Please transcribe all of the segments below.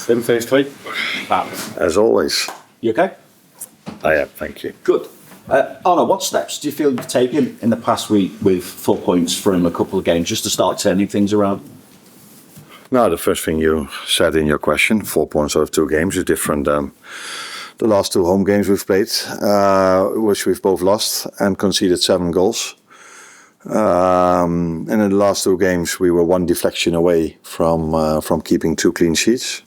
Tim, first tweet. As always. You okay? I am, thank you. Good. Arne, what steps do you feel you've taken in the past week with 4 points from a couple of games just to start turning things around? Now, the first thing you said in your question, 4 points out of 2 games, is different than the last 2 home games we've played, which we've both lost and conceded 7 goals. And in the last 2 games, we were 1 deflection away from keeping 2 clean sheets.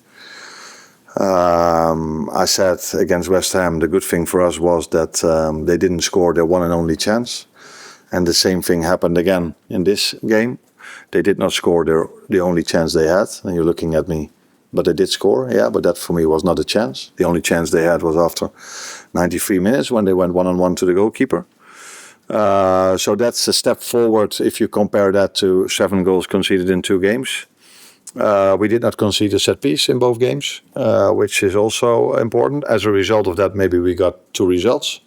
I said against West Ham, the good thing for us was that they didn't score their one and only chance. And the same thing happened again in this game. They did not score the only chance they had. And you're looking at me, but they did score. Yeah, but that for me was not a chance. The only chance they had was after 93 minutes when they went 1-on-1 to the goalkeeper. So that's a step forward if you compare that to 7 goals conceded in 2 games. We did not concede a set piece in both games, which is also important. As a result of that, maybe we got 2 results.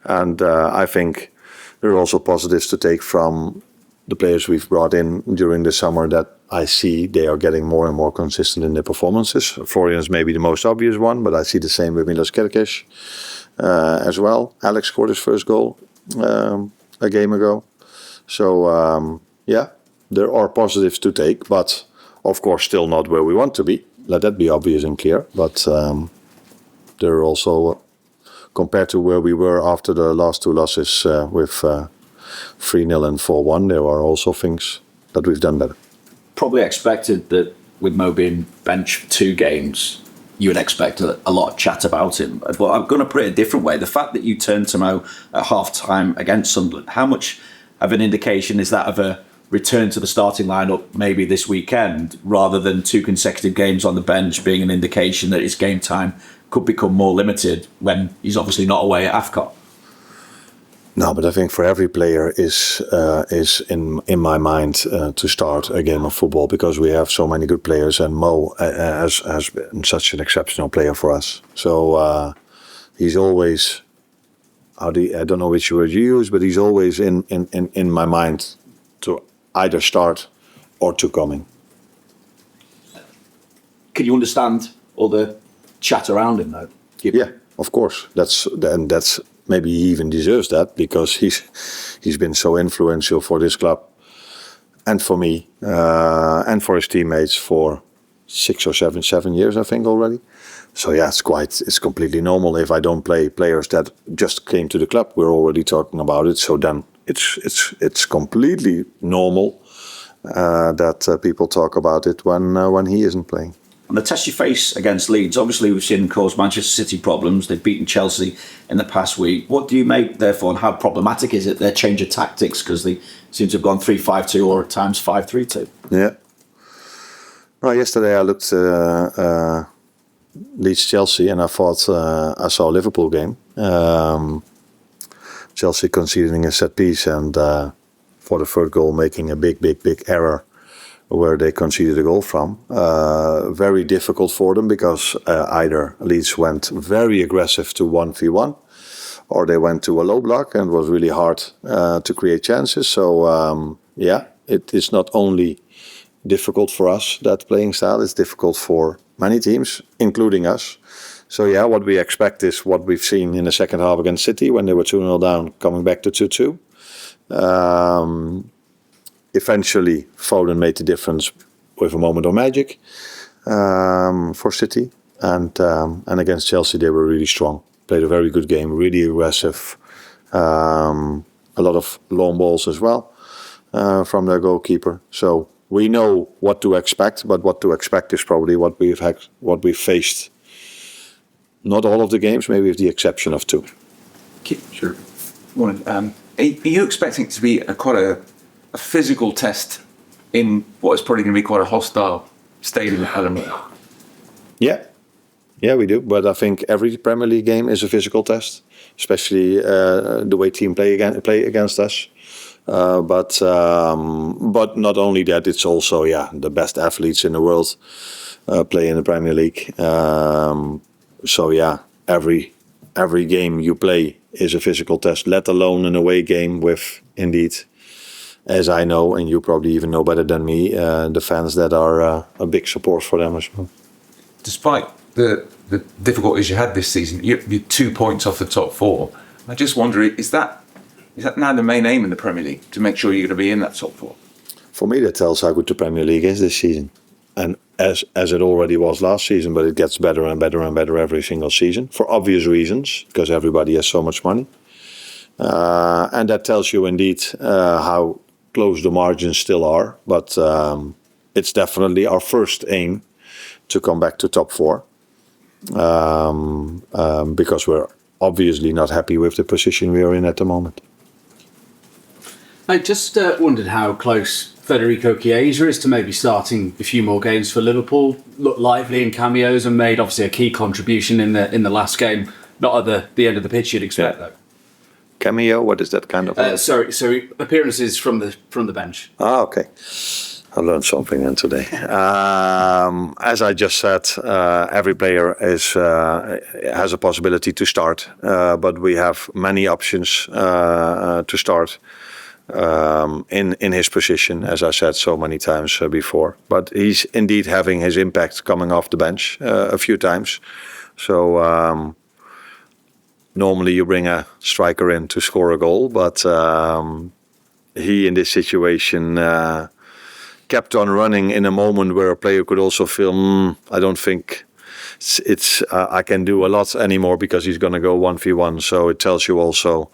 And I think there are also positives to take from the players we've brought in during the summer that I see they are getting more and more consistent in their performances. Florian is maybe the most obvious one, but I see the same with Milos Kerkez as well. Alex scored his first goal a game ago. So, there are positives to take, but of course still not where we want to be. Let that be obvious and clear. But there are also, compared to where we were after the last 2 losses with 3-0 and 4-1, there are also things that we've done better. Probably expected that with Mo being benched for 2 games, you would expect a lot of chat about him. But I'm going to put it a different way. The fact that you turned to Mo at half-time against Sunderland, how much of an indication is that of a return to the starting lineup maybe this weekend, rather than 2 consecutive games on the bench being an indication that his game time could become more limited when he's obviously not away at AFCON? No, but I think for every player is in my mind to start a game of football, because we have so many good players, and Mo has been such an exceptional player for us. So he's always, I don't know which word you use, but he's always in my mind to either start or to coming. Can you understand all the chat around him though? Yeah, of course. That's maybe he even deserves that, because he's been so influential for this club and for me and for his teammates for 6 or 7 years, I think already. So yeah, it's completely normal if I don't play players that just came to the club. We're already talking about it. So then it's completely normal that people talk about it when he isn't playing. On the test you face against Leeds, obviously we've seen them cause Manchester City problems. They've beaten Chelsea in the past week. What do you make, therefore, and how problematic is it, their change of tactics? Because they seem to have gone 3-5-2 or at times 5-3-2. Yeah. Well, yesterday I looked Leeds-Chelsea and I thought I saw a Liverpool game. Chelsea conceding a set piece and for the third goal making a big error where they conceded a goal from. Very difficult for them, because either Leeds went very aggressive to 1v1 or they went to a low block, and it was really hard to create chances. So it is not only difficult for us, that playing style. It's difficult for many teams, including us. So yeah, what we expect is what we've seen in the second half against City when they were 2-0 down, coming back to 2-2. Eventually, Foden made the difference with a moment of magic for City, and against Chelsea they were really strong. Played a very good game, really aggressive. A lot of long balls as well from their goalkeeper. So we know what to expect, but what to expect is probably what we've faced. Not all of the games, maybe with the exception of 2. Sure. Morning. Are you expecting it to be quite a physical test in what is probably going to be quite a hostile stadium at Elland Road? Yeah, we do. But I think every Premier League game is a physical test, especially the way teams play against us. But not only that, it's also the best athletes in the world play in the Premier League. So every game you play is a physical test, let alone an away game with, indeed, as I know, and you probably even know better than me, the fans that are a big support for them as well. despite the difficulties you had this season, you're 2 points off the top four. I just wonder, is that now the main aim in the Premier League, to make sure you're going to be in that top four? For me, that tells how good the Premier League is this season. And as it already was last season, but it gets better and better and better every single season, for obvious reasons, because everybody has so much money. And that tells you indeed how close the margins still are. But it's definitely our first aim to come back to top four. Because we're obviously not happy with the position we are in at the moment. I just wondered how close Federico Chiesa is to maybe starting a few more games for Liverpool. Looked lively in cameos and made obviously a key contribution in the last game. Not at the end of the pitch you'd expect though. Cameo, what is that kind of? So appearances from the bench. Ah, okay. I learned something then today. As I just said, every player has a possibility to start, but we have many options to start in his position, as I said so many times before. But he's indeed having his impact coming off the bench a few times. So normally you bring a striker in to score a goal, but he in this situation kept on running in a moment where a player could also feel, I don't think it's I can do a lot anymore, because he's going to go 1v1. So it tells you also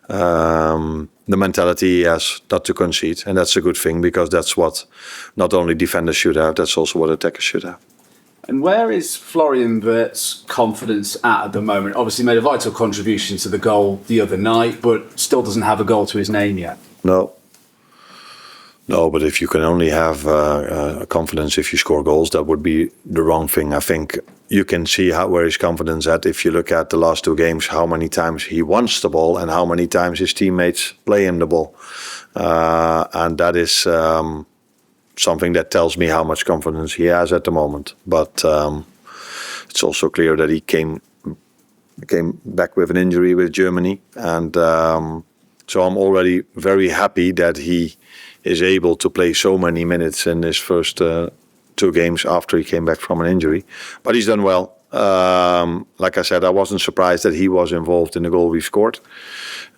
the mentality he has not to concede. And that's a good thing, because that's what not only defenders should have, that's also what attackers should have. And where is Florian Wirtz's confidence at the moment? Obviously made a vital contribution to the goal the other night, but still doesn't have a goal to his name yet. No, but if you can only have confidence if you score goals, that would be the wrong thing. I think you can see where his confidence at if you look at the last two games, how many times he wants the ball and how many times his teammates play him the ball. And that is something that tells me how much confidence he has at the moment. But it's also clear that he came back with an injury with Germany. And so I'm already very happy that he is able to play so many minutes in his first two games after he came back from an injury. But he's done well. Like I said, I wasn't surprised that he was involved in the goal we scored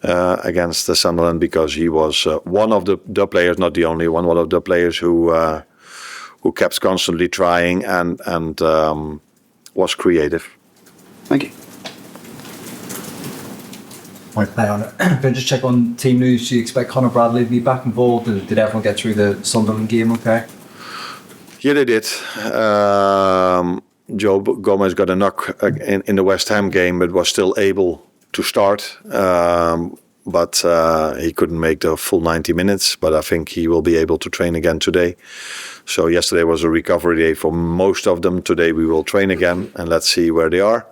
against the Sunderland, because he was one of the players, not the only one of the players who kept constantly trying and was creative. Thank you. Might play on it. Can I just check on team news? Do you expect Conor Bradley to be back involved? Did everyone get through the Sunderland game okay? Yeah, they did. Joe Gomez got a knock in the West Ham game, but was still able to start. But he couldn't make the full 90 minutes. But I think he will be able to train again today. So yesterday was a recovery day for most of them. Today we will train again, and let's see where they are.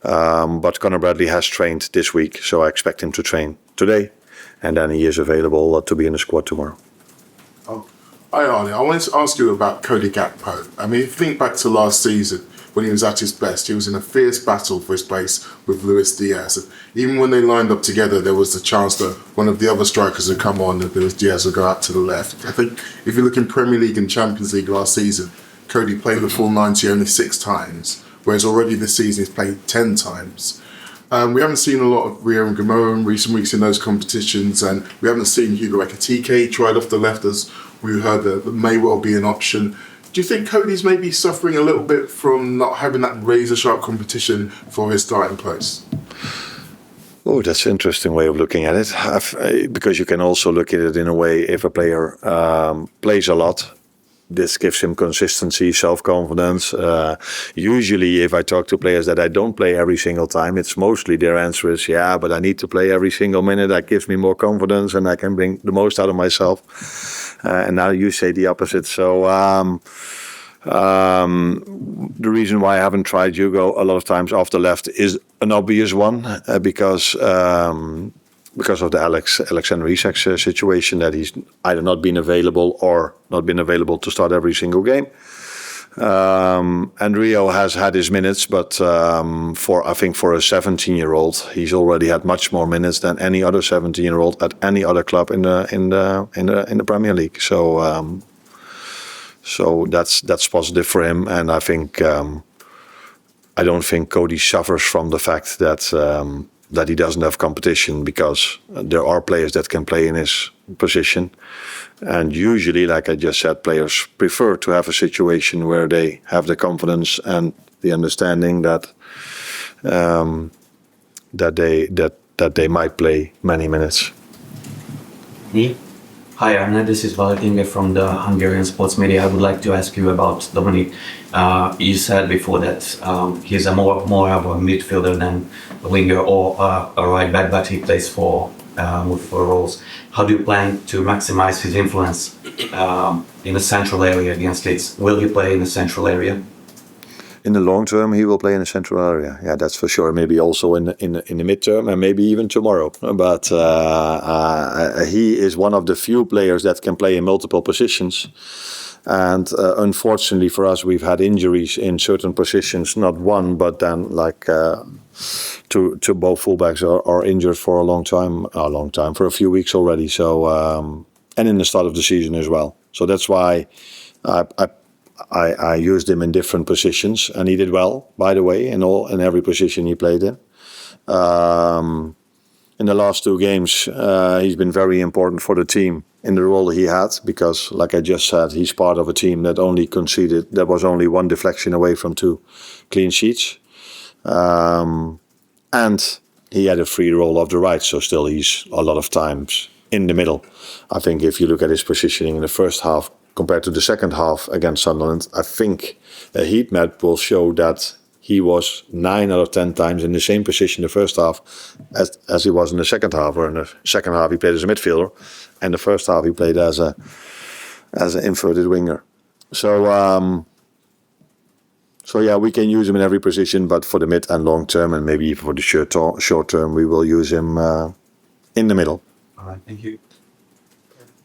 But Conor Bradley has trained this week, so I expect him to train today, and then he is available to be in the squad tomorrow. Hi Arne, I wanted to ask you about Cody Gakpo. I mean, if you think back to last season, when he was at his best, he was in a fierce battle for his place with Luis Diaz. And even when they lined up together, there was the chance that one of the other strikers would come on and Luis Diaz would go out to the left. I think if you look in Premier League and Champions League last season, Cody played the full 90 only 6 times. Whereas already this season he's played 10 times. We haven't seen a lot of Rio and Gamo in recent weeks in those competitions, and we haven't seen Hugo Ekitike tried off the left, as we heard that may well be an option. Do you think Cody's maybe suffering a little bit from not having that razor-sharp competition for his starting place? Oh, that's an interesting way of looking at it. Because you can also look at it in a way, if a player plays a lot, this gives him consistency, self-confidence. Usually, if I talk to players that I don't play every single time, it's mostly their answer is, yeah, but I need to play every single minute. That gives me more confidence and I can bring the most out of myself. And now you say the opposite. So the reason why I haven't tried Hugo a lot of times off the left is an obvious one, because of the Alexander Isak situation, that he's either not been available or not been available to start every single game. And Rio has had his minutes, but for a 17-year-old, he's already had much more minutes than any other 17-year-old at any other club in the Premier League. So that's positive for him, and I think I don't think Cody suffers from the fact that he doesn't have competition, because there are players that can play in his position. And usually, like I just said, players prefer to have a situation where they have the confidence and the understanding that they might play many minutes. Me? Hi Arne, this is Valentin from the Hungarian sports media. I would like to ask you about Dominic. You said before that he's more of a midfielder than a winger or a right back, but he plays for roles. How do you plan to maximize his influence in the central area against Leeds? Will he play in the central area? In the long term, he will play in the central area. Yeah, that's for sure. Maybe also in the midterm, and maybe even tomorrow. But he is one of the few players that can play in multiple positions. And unfortunately for us, we've had injuries in certain positions. Not one, but then like two both fullbacks are injured for a long time, for a few weeks already. So and in the start of the season as well. So that's why I used him in different positions, and he did well, by the way, in every position he played in. In the last 2 games, he's been very important for the team in the role he had, because, like I just said, he's part of a team that only conceded. There was only 1 deflection away from 2 clean sheets, and he had a free roll off the right. So still, he's a lot of times in the middle. I think if you look at his positioning in the first half compared to the second half against Sunderland, I think a heat map will show that he was 9 out of 10 times in the same position in the first half as he was in the second half. Or in the second half he played as a midfielder, and the first half he played as an inverted winger. So yeah, we can use him in every position, but for the mid and long term, and maybe even for the short term, we will use him in the middle. All right, thank you.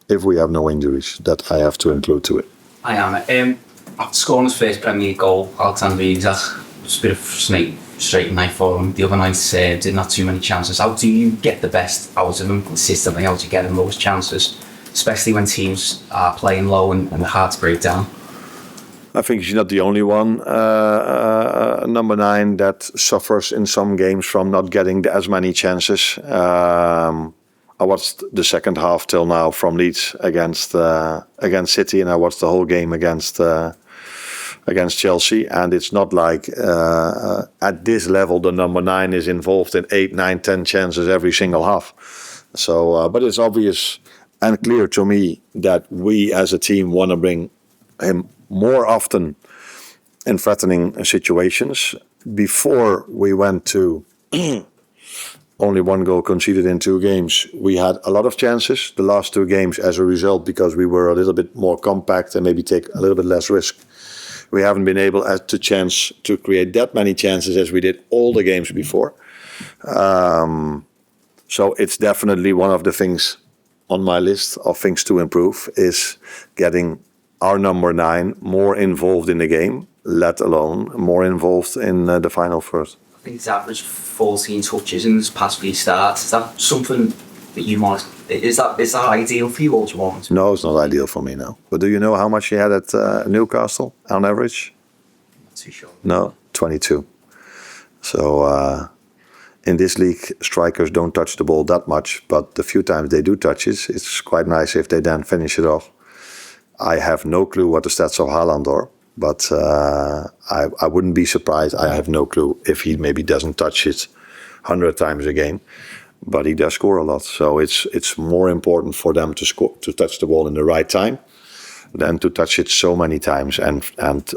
If we have no injuries, that I have to include to it. I am. After scoring his first Premier League goal, Alexander Isak, just a bit of straight knife for him. The other night didn't have too many chances. How do you get the best out of him consistently? How do you get him those chances, especially when teams are playing low and the hard to break down? I think he's not the only one, number 9, that suffers in some games from not getting as many chances. I watched the second half till now from Leeds against City, and I watched the whole game against Chelsea. And it's not like at this level the number 9 is involved in 8, 9, 10 chances every single half. So, but it's obvious and clear to me that we as a team want to bring him more often in threatening situations. Before we went to only 1 goal conceded in 2 games, we had a lot of chances. The last 2 games, as a result, because we were a little bit more compact and maybe take a little bit less risk, we haven't been able to create that many chances as we did all the games before. So it's definitely one of the things on my list of things to improve, is getting our number 9 more involved in the game, let alone more involved in the final third. I think he's averaged 14 touches in his past few starts. Is that something that you want? Is that ideal for you, or do you want? No, it's not ideal for me now. But do you know how much he had at Newcastle on average? Not too sure. No, 22. So in this league, strikers don't touch the ball that much, but the few times they do touch it, it's quite nice if they then finish it off. I have no clue what the stats of Haaland are, but I wouldn't be surprised. I have no clue if he maybe doesn't touch it 100 times a game, but he does score a lot. So it's more important for them to touch the ball in the right time than to touch it so many times. And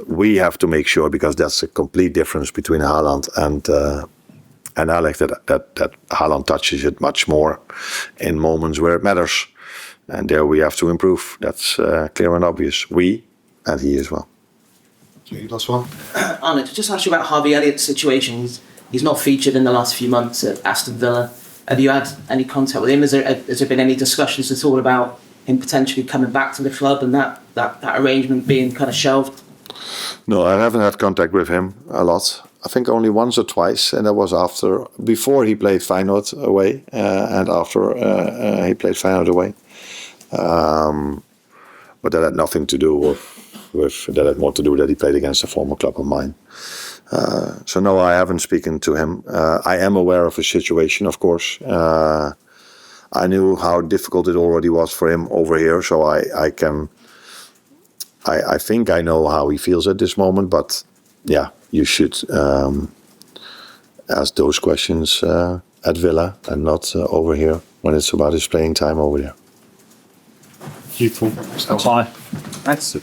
we have to make sure, because that's a complete difference between Haaland and Alex, that Haaland touches it much more in moments where it matters. And there we have to improve. That's clear and obvious. We and he as well. Last one. Arne, to just ask you about Harvey Elliott's situation. He's not featured in the last few months at Aston Villa. Have you had any contact with him? Has there been any discussions at all about him potentially coming back to the club and that arrangement being kind of shelved? No, I haven't had contact with him a lot. I think only once or twice, and that was before he played Feyenoord away, and after he played Feyenoord away. But that had nothing to do with that. Had more to do with that he played against a former club of mine. So no, I haven't spoken to him. I am aware of his situation, of course. I knew how difficult it already was for him over here, so I think I know how he feels at this moment. But yeah, you should ask those questions at Villa and not over here when it's about his playing time over there. Beautiful. Bye. Thanks.